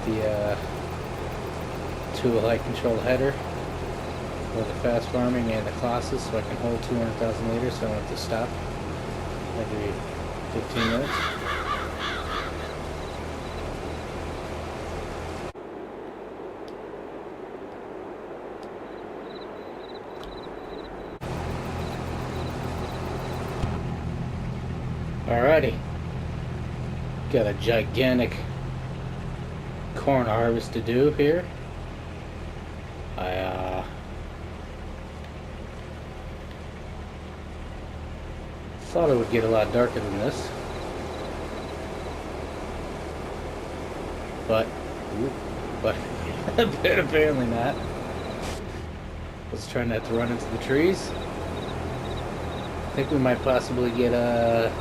the tool height control header for the fast farming and the classes, so I can hold 200,000 liters, so I don't have to stop every 15 minutes. Alrighty, got a gigantic corn harvest to do here. I thought it would get a lot darker than this, but apparently not. Let's try not to run into the trees. I think we might possibly get a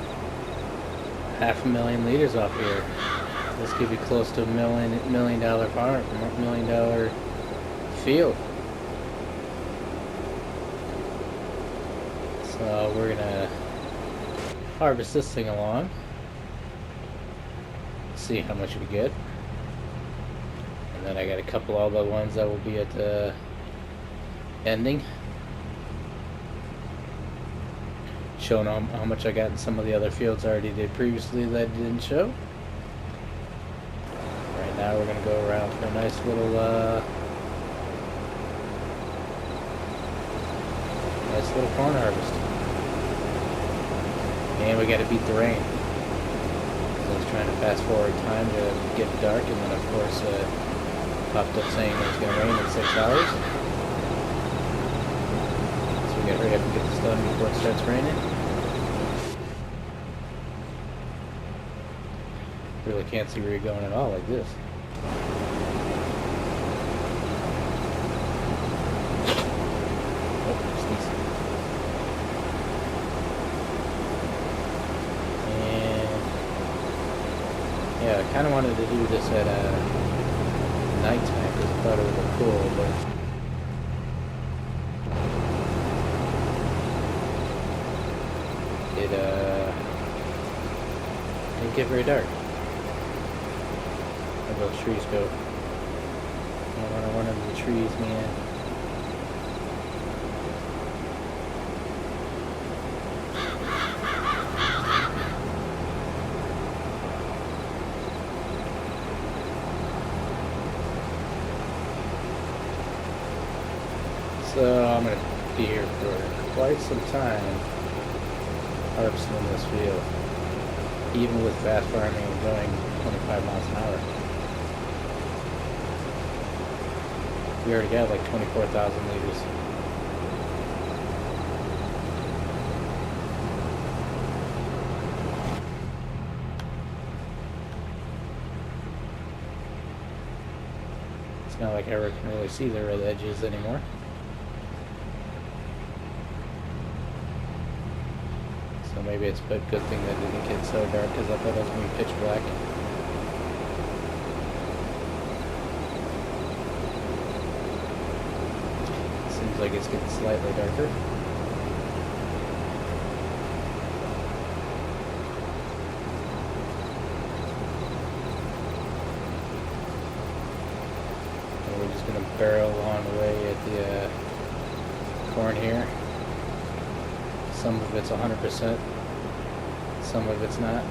$500,000 liters off here. This could be close to $1 million farm, $1 million field. So we're gonna harvest this thing along, see how much we get, and then I got a couple other ones that will be at the ending, showing how much I got in some of the other fields I already did previously that I didn't show. Right now we're gonna go around for a nice little corn harvest. And we gotta beat the rain. I was trying to fast forward time to get dark, and then of course popped up saying it was gonna rain in 6 hours. So we gotta hurry up and get this done before it starts raining. Really can't see where you're going at all like this. Yeah, I kind of wanted to do this at nighttime because I thought it would look cool, but it didn't get very dark. Where those trees go? I don't want to run into the trees, man. So I'm going to be here for quite some time harvesting this field, even with fast farming and going 25 miles an hour. We already got like 24,000 liters. It's not like I ever can really see the red edges anymore. So maybe it's a good thing that it didn't get so dark, because I thought it was going to be pitch black. Seems like it's getting slightly darker. And we're just going to barrel along the way at the corn here. Some of it's 100%, some of it's not.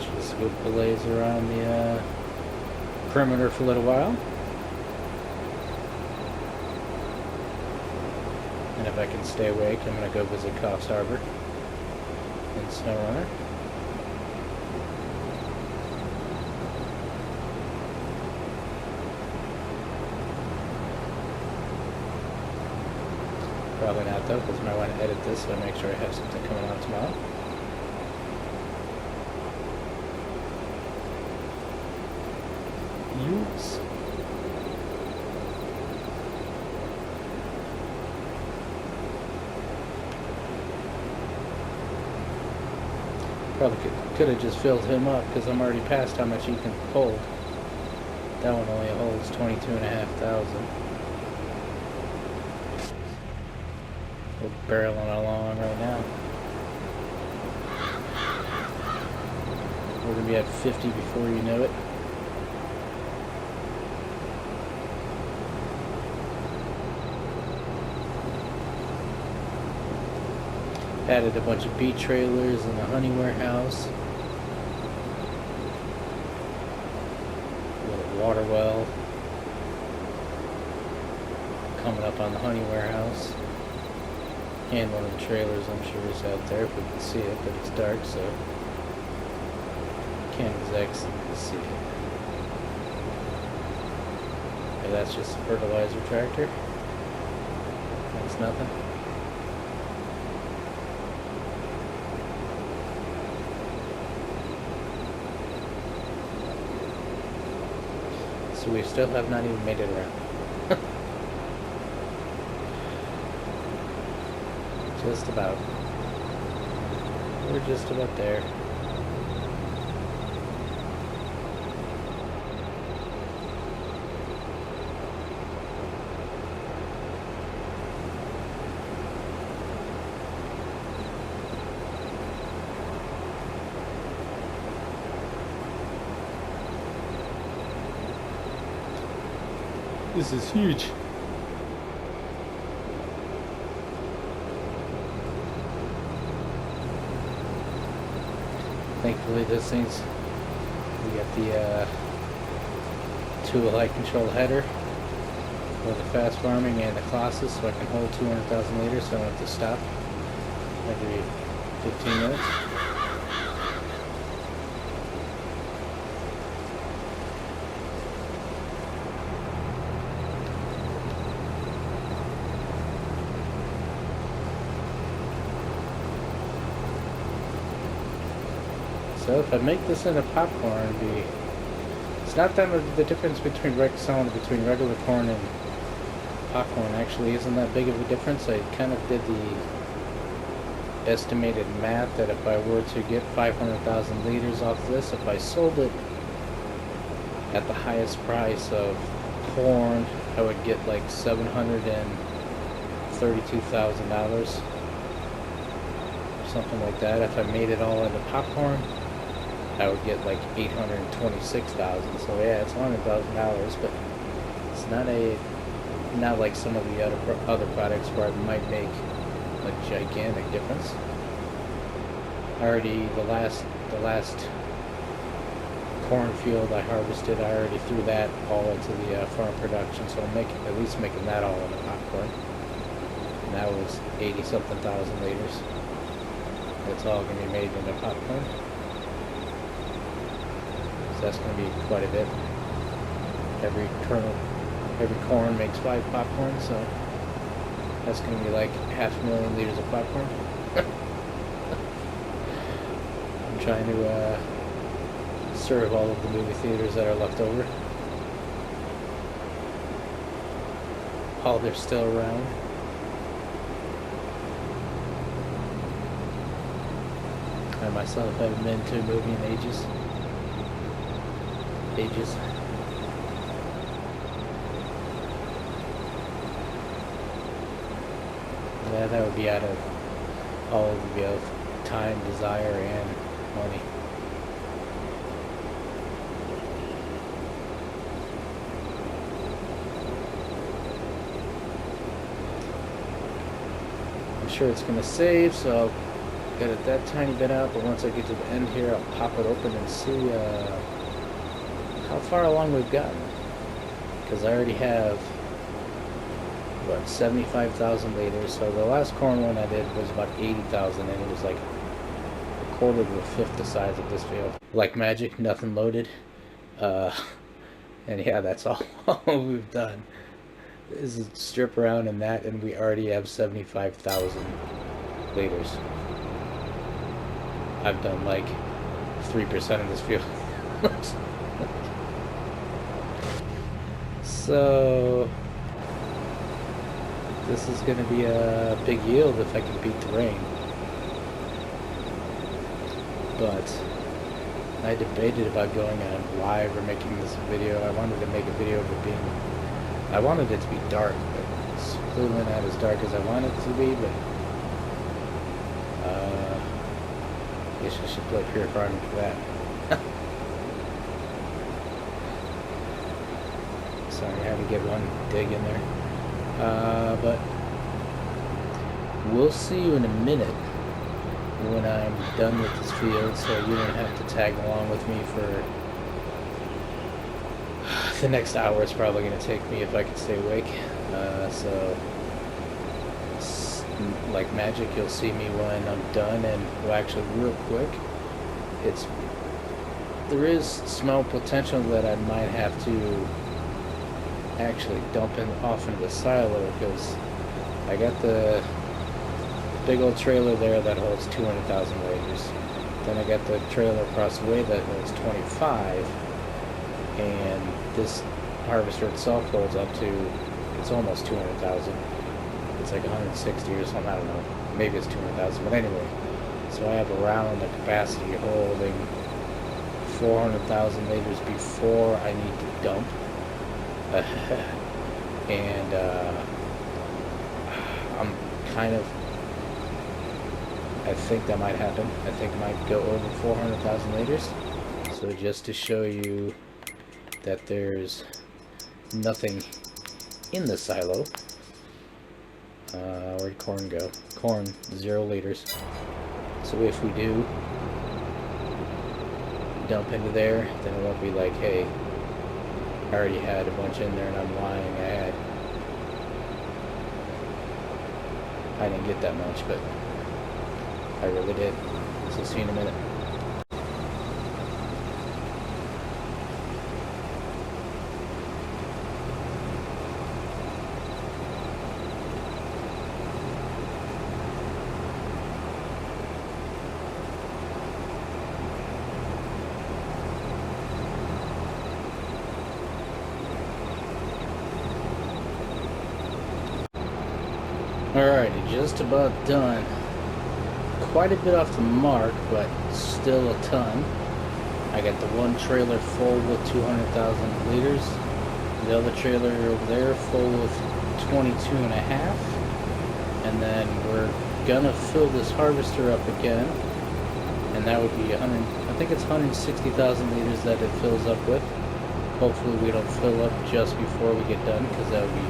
Just go blaze around the perimeter for a little while. And if I can stay awake, I'm going to go visit Coffs Harbor and Snow Runner. Probably not though, because I might want to edit this so I make sure I have something coming out tomorrow. Use. Probably could have just filled him up because I'm already past how much he can hold. That one only holds 22,500. We're barreling along right now. We're gonna be at 50 before you know it. Added a bunch of beach trailers in the honey warehouse. A little water well coming up on the honey warehouse. And one of the trailers, I'm sure, is out there if we can see it, but it's dark, so can't exactly see it. And that's just a fertilizer tractor. That's nothing. So we still have not even made it around. Just about. We're just about there. This is huge. Thankfully, this thing's, we got the 2-light control header for the fast farming and the classes, so I can hold 200,000 liters, so I don't have to stop every 15 minutes. So if I make this into popcorn, it's not that much the difference between between regular corn and popcorn actually isn't that big of a difference. I kind of did the estimated math that if I were to get 500,000 liters off this, if I sold it at the highest price of corn, I would get like $732,000, something like that. If I made it all into popcorn, I would get like $826,000. So yeah, it's $100,000, but it's not like some of the other products where I might make a gigantic difference. Already the last cornfield I harvested, I already threw that all into the farm production, so I'm at least making that all into popcorn. And that was 80-something thousand liters. It's all going to be made into popcorn. So that's going to be quite a bit. Every corn makes 5 popcorn, so that's going to be like 500,000 liters of popcorn. I'm trying to serve all of the movie theaters that are left over, while they're still around. I myself haven't been to a movie in ages. Yeah, that would be out of all of the time, desire, and money. I'm sure it's going to save, so I'll get it that tiny bit out, but once I get to the end here, I'll pop it open and see how far along we've gotten. Because I already have, what, 75,000 liters, so the last corn one I did was about 80,000, and it was like a quarter to a fifth the size of this field. Like magic, nothing loaded. And yeah, that's all we've done. This is strip around in that, and we already have 75,000 liters. I've done like 3% of this field. So this is going to be a big yield if I can beat the rain. But I debated about going on live or making this video. I wanted to make a video of it being... I wanted it to be dark, but it's clearly not as dark as I wanted it to be, but... I guess I should play Pure Farming for that. Sorry, I had to get one dig in there. But... we'll see you in a minute when I'm done with this field, so you don't have to tag along with me for the next hour. It's probably going to take me if I can stay awake. So like magic, you'll see me when I'm done. And well, actually, real quick, there is small potential that I might have to actually dump off into the silo, because I got the big old trailer there that holds 200,000 liters. Then I got the trailer across the way that holds 25, and this harvester itself holds up to, it's almost 200,000. It's like 160 or something, I don't know. Maybe it's 200,000, but anyway. So I have around the capacity holding 400,000 liters before I need to dump. And I'm kind of, I think that might happen. I think it might go over 400,000 liters. So just to show you that there's nothing in the silo. Where'd corn go? Corn, 0 liters. So if we do dump into there, then it won't be like, hey, I already had a bunch in there and I'm lying. I didn't get that much, but I really did. So see you in a minute. Alrighty, just about done. Quite a bit off the mark, but still a ton. I got the one trailer full with 200,000 liters. The other trailer over there full with 22 and a half. And then we're gonna fill this harvester up again. And that would be 100, I think it's 160,000 liters that it fills up with. Hopefully we don't fill up just before we get done, because that would be,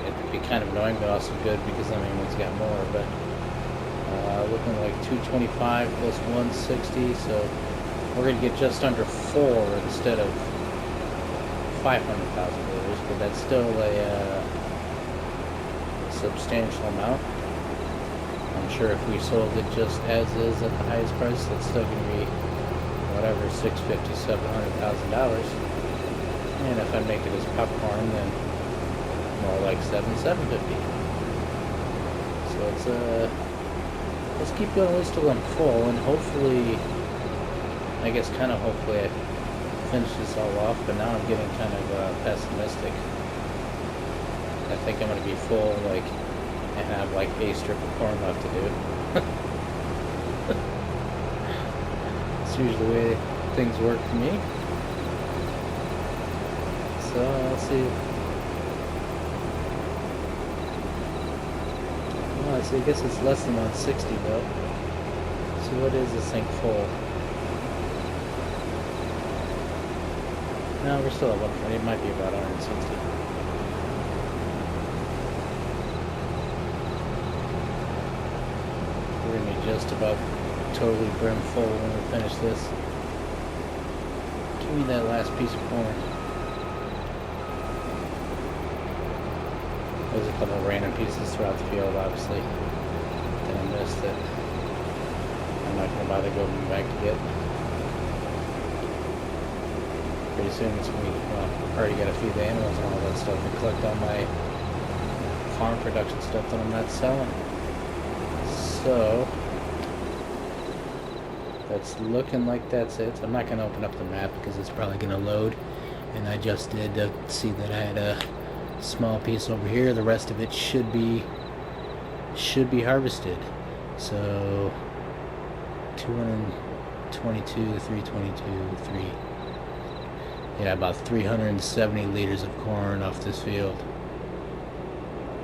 it'd be kind of annoying, but also good, because it's got more. But looking like 225 plus 160, so we're going to get just under 4 instead of 500,000 liters, but that's still a substantial amount. I'm sure if we sold it just as is at the highest price, that's still going to be whatever, $650,000, $700,000. And if I make it as popcorn, then more like $750,000. So it's let's keep going at least till I'm full, and hopefully, I guess kind of hopefully I finish this all off, but now I'm getting kind of pessimistic. I think I'm going to be full, and have like a strip of corn left to do. It's usually the way things work for me. So, let's see. I guess it's less than 160 though. So what is this thing full? No, we're still at 120. It might be about 160. We're gonna be just about totally brim full when we finish this. Give me that last piece of corn. There's a couple of random pieces throughout the field, obviously, that I missed that I'm not going to bother going back to get. Pretty soon it's going to be, well, I already got a few of the animals and all that stuff to collect all my farm production stuff that I'm not selling. So, that's looking like that's it. I'm not going to open up the map because it's probably going to load, and I just did see that I had a small piece over here. The rest of it should be harvested. So 322, 322, 3. Yeah, about 370 liters of corn off this field.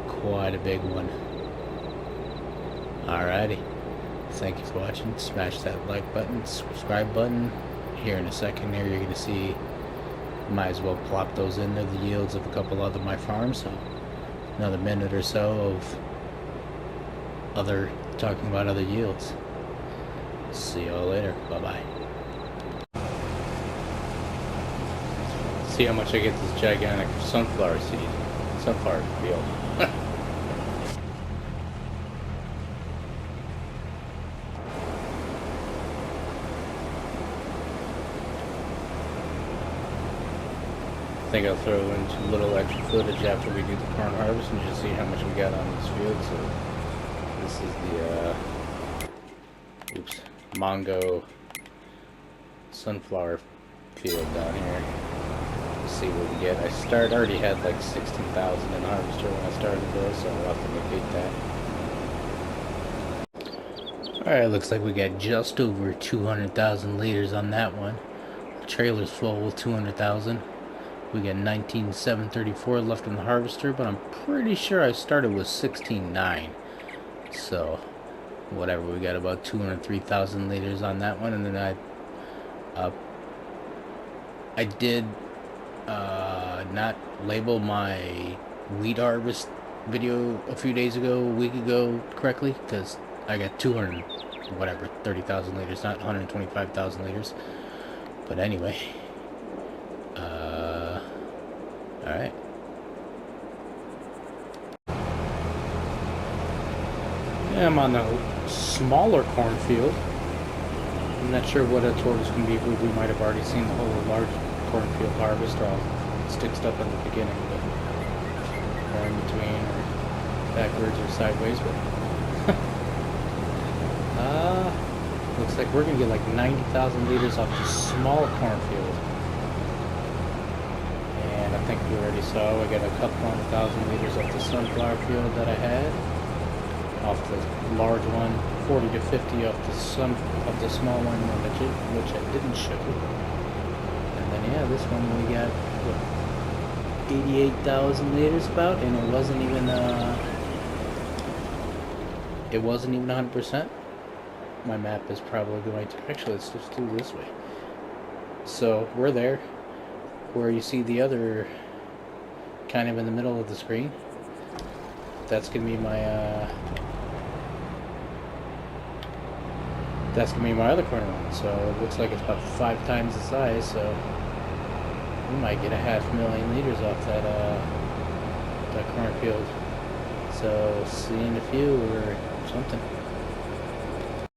Quite a big one. Alrighty. Thank you for watching. Smash that like button, subscribe button. Here in a second here you're going to see, might as well plop those in there, the yields of a couple other my farms. So another minute or so of talking about other yields. See y'all later. Bye-bye. See how much I get this gigantic sunflower field. I think I'll throw in a little extra footage after we do the corn harvest and just see how much we got on this field. So this is the Mongo sunflower field down here. Let's see what we get. I already had like 16,000 in harvester when I started this, so I'll have to negate that. Alright, looks like we got just over 200,000 liters on that one. The trailer's full with 200,000. We got 19,734 left in the harvester, but I'm pretty sure I started with 16,900. So, whatever, we got about 203,000 liters on that one. And then I did not label my wheat harvest video a week ago correctly, because I got 30,000 liters, not 125,000 liters. But anyway, alright. Yeah, I'm on the smaller cornfield. I'm not sure what a tour is going to be. We might have already seen the whole large cornfield harvest, or all stitched up in the beginning, but or in between, or backwards or sideways. But looks like we're going to get like 90,000 liters off the small cornfield. And I think we already saw we got a couple 100,000 liters off the sunflower field that I had. Off the large one, 40 to 50 off the small one, which I didn't show. And then yeah, this one we got what, 88,000 liters about, and it wasn't even 100%. My map is probably going to actually, let's just do this way. So we're there, where you see the other, kind of in the middle of the screen. That's gonna be my other corner one. So it looks like it's about 5 times the size. So we might get 500,000 liters off that cornfield. So see you in a few or something.